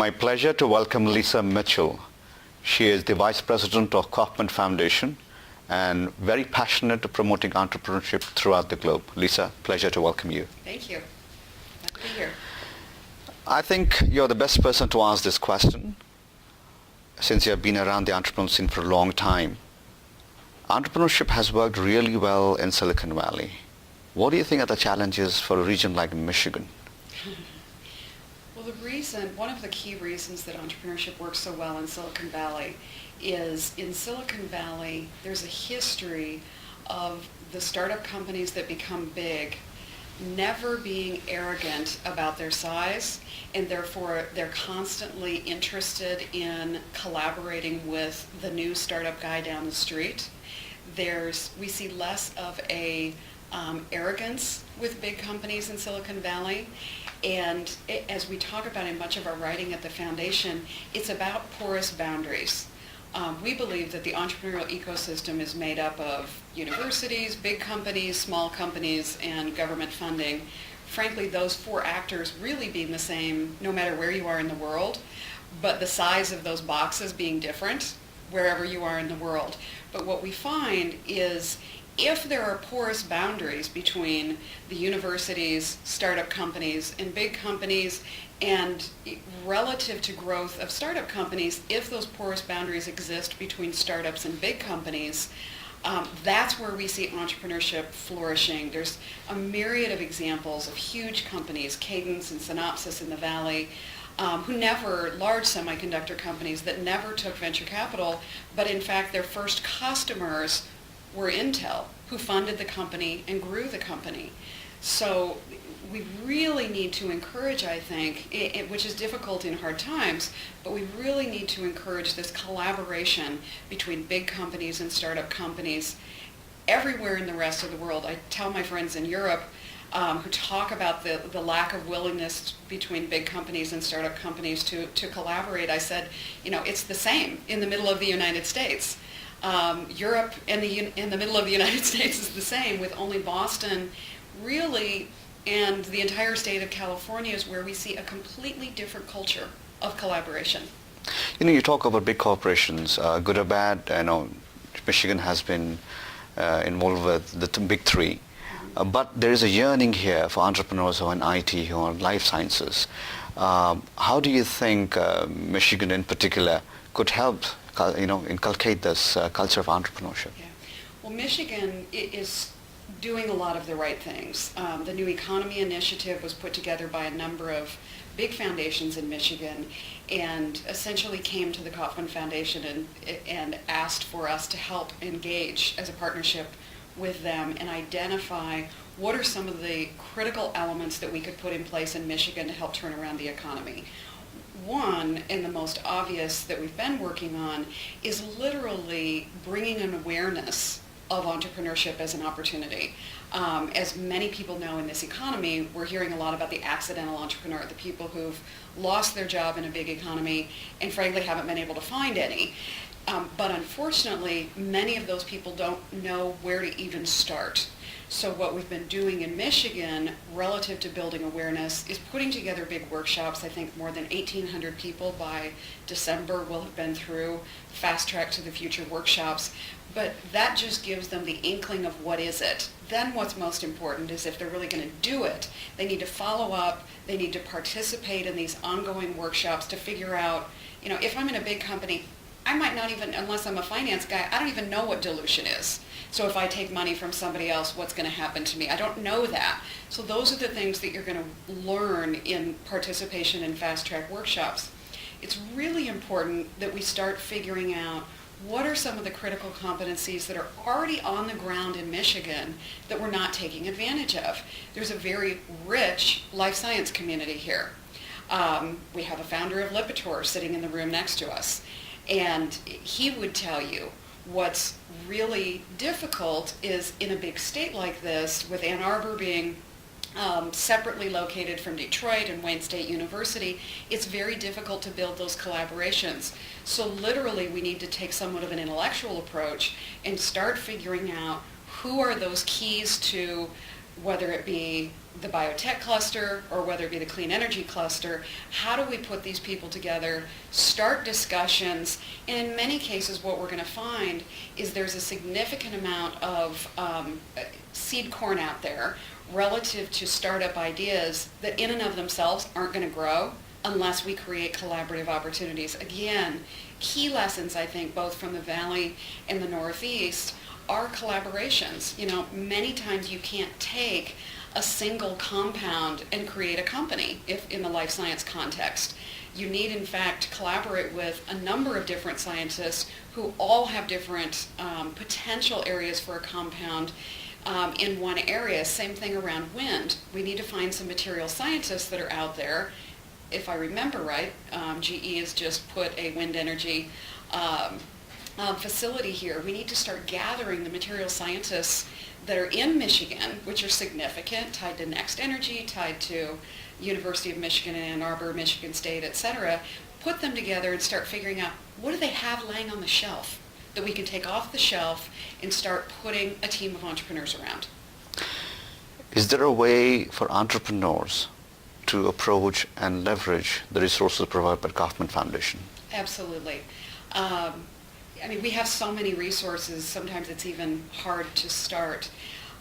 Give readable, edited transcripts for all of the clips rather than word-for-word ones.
my pleasure to welcome Lesa Mitchell. She is the Vice President of Kauffman Foundation and very passionate to promoting entrepreneurship throughout the globe. Lesa, pleasure to welcome you. Thank you. Glad to be here. I think you're the best person to ask this question since you have been around the entrepreneurial scene for a long time. Entrepreneurship has worked really well in Silicon Valley. What do you think are the challenges for a region like Michigan? Well, one of the key reasons that entrepreneurship works so well in Silicon Valley is in Silicon Valley, there's a history of the startup companies that become big never being arrogant about their size, and therefore they're constantly interested in collaborating with the new startup guy down the street. We see less of a arrogance with big companies in Silicon Valley. And as we talk about in much of our writing at the foundation, it's about porous boundaries. We believe that the entrepreneurial ecosystem is made up of universities, big companies, small companies, and government funding. Frankly, those four actors really being the same no matter where you are in the world, but the size of those boxes being different wherever you are in the world. But what we find is if there are porous boundaries between the universities, startup companies, and big companies, and relative to growth of startup companies, if those porous boundaries exist between startups and big companies, that's where we see entrepreneurship flourishing. There's a myriad of examples of huge companies, Cadence and Synopsys in the Valley, large semiconductor companies that never took venture capital, but in fact their first customers were Intel, who funded the company and grew the company. So we really need to encourage, I think, which is difficult in hard times, but we really need to encourage this collaboration between big companies and startup companies everywhere in the rest of the world. I tell my friends in Europe who talk about the lack of willingness between big companies and startup companies to collaborate, I said, it's the same in the middle of the United States. Europe and in the middle of the United States is the same, with only Boston really and the entire state of California is where we see a completely different culture of collaboration. You talk about big corporations, good or bad. Michigan has been involved with the big three. But there is a yearning here for entrepreneurs who are in IT, who are in life sciences. How do you think Michigan in particular could help inculcate this culture of entrepreneurship? Yeah. Well, Michigan is doing a lot of the right things. The New Economy Initiative was put together by a number of big foundations in Michigan and essentially came to the Kauffman Foundation and asked for us to help engage as a partnership with them and identify what are some of the critical elements that we could put in place in Michigan to help turn around the economy. One, and the most obvious that we've been working on, is literally bringing an awareness of entrepreneurship as an opportunity. As many people know in this economy, we're hearing a lot about the accidental entrepreneur, the people who've lost their job in a big economy and frankly haven't been able to find any. But unfortunately, many of those people don't know where to even start. So what we've been doing in Michigan relative to building awareness is putting together big workshops. I think more than 1,800 people by December will have been through Fast Track to the Future workshops. But that just gives them the inkling of what is it. Then what's most important is if they're really going to do it, they need to follow up, they need to participate in these ongoing workshops to figure out, if I'm in a big company, I might not even, unless I'm a finance guy, I don't even know what dilution is. So if I take money from somebody else, what's going to happen to me? I don't know that. So those are the things that you're going to learn in participation in Fast Track workshops. It's really important that we start figuring out what are some of the critical competencies that are already on the ground in Michigan that we're not taking advantage of. There's a very rich life science community here. We have a founder of Lipitor sitting in the room next to us. And he would tell you what's really difficult is in a big state like this, with Ann Arbor being separately located from Detroit and Wayne State University, it's very difficult to build those collaborations. So literally we need to take somewhat of an intellectual approach and start figuring out who are those keys to whether it be the biotech cluster or whether it be the clean energy cluster, how do we put these people together, start discussions, and in many cases what we're going to find is there's a significant amount of seed corn out there relative to startup ideas that in and of themselves aren't going to grow unless we create collaborative opportunities. Again, key lessons, I think, both from the Valley and the Northeast are collaborations. You know, many times you can't take a single compound and create a company if in the life science context. You need, in fact, to collaborate with a number of different scientists who all have different potential areas for a compound in one area. Same thing around wind. We need to find some material scientists that are out there. If I remember right, GE has just put a wind energy facility here. We need to start gathering the material scientists that are in Michigan, which are significant, tied to Next Energy, tied to University of Michigan in Ann Arbor, Michigan State, etc. Put them together and start figuring out what do they have laying on the shelf that we can take off the shelf and start putting a team of entrepreneurs around. Is there a way for entrepreneurs to approach and leverage the resources provided by Kauffman Foundation? Absolutely. I mean, we have so many resources, sometimes it's even hard to start.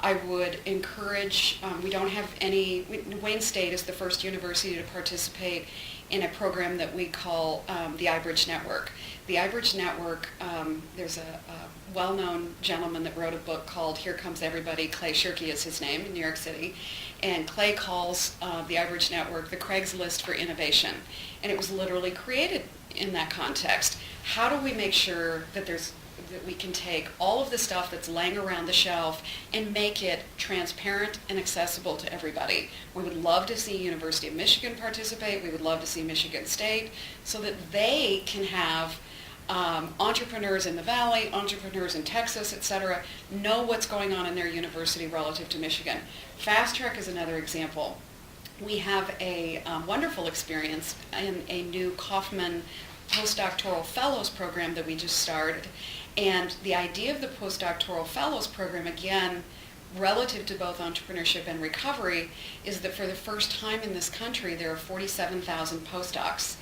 I would encourage, we don't have any, Wayne State is the first university to participate in a program that we call the iBridge Network. The iBridge Network, there's a well-known gentleman that wrote a book called Here Comes Everybody. Clay Shirky is his name, in New York City. And Clay calls the iBridge Network the Craigslist for innovation. And it was literally created in that context. How do we make sure that we can take all of the stuff that's laying around the shelf and make it transparent and accessible to everybody? We would love to see University of Michigan participate. We would love to see Michigan State so that they can have entrepreneurs in the Valley, entrepreneurs in Texas, etc., know what's going on in their university relative to Michigan. Fast Track is another example. We have a wonderful experience in a new Kauffman postdoctoral fellows program that we just started. And the idea of the postdoctoral fellows program, again, relative to both entrepreneurship and recovery, is that for the first time in this country, there are 47,000 postdocs.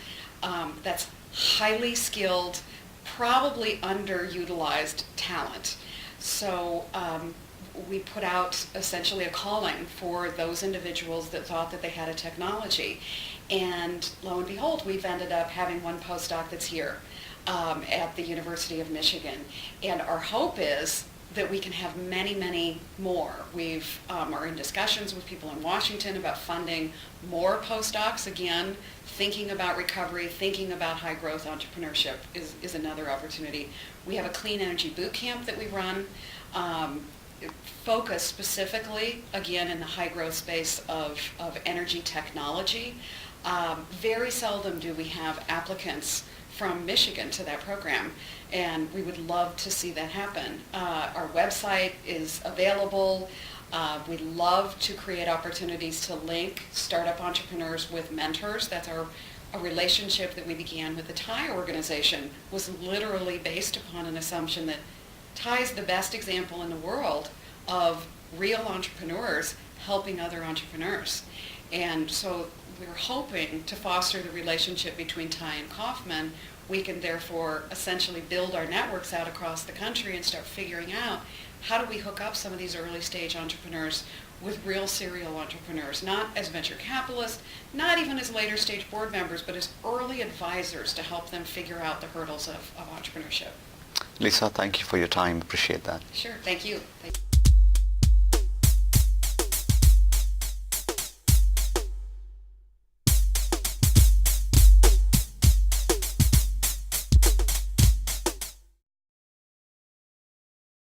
That's highly skilled, probably underutilized talent. So we put out essentially a calling for those individuals that thought that they had a technology. And lo and behold, we've ended up having one postdoc that's here at the University of Michigan. And our hope is that we can have many, many more. We are in discussions with people in Washington about funding more postdocs. Again, thinking about recovery, thinking about high growth entrepreneurship is another opportunity. We have a clean energy boot camp that we run, focused specifically, again, in the high growth space of energy technology. Very seldom do we have applicants from Michigan to that program, and we would love to see that happen. Our website is available. We love to create opportunities to link startup entrepreneurs with mentors. That's a relationship that we began with the TIE organization, was literally based upon an assumption that TIE is the best example in the world of real entrepreneurs helping other entrepreneurs. And so we're hoping to foster the relationship between TiE and Kauffman. We can therefore essentially build our networks out across the country and start figuring out how do we hook up some of these early stage entrepreneurs with real serial entrepreneurs, not as venture capitalists, not even as later stage board members, but as early advisors to help them figure out the hurdles of entrepreneurship. Lesa, thank you for your time. Appreciate that. Sure. Thank you.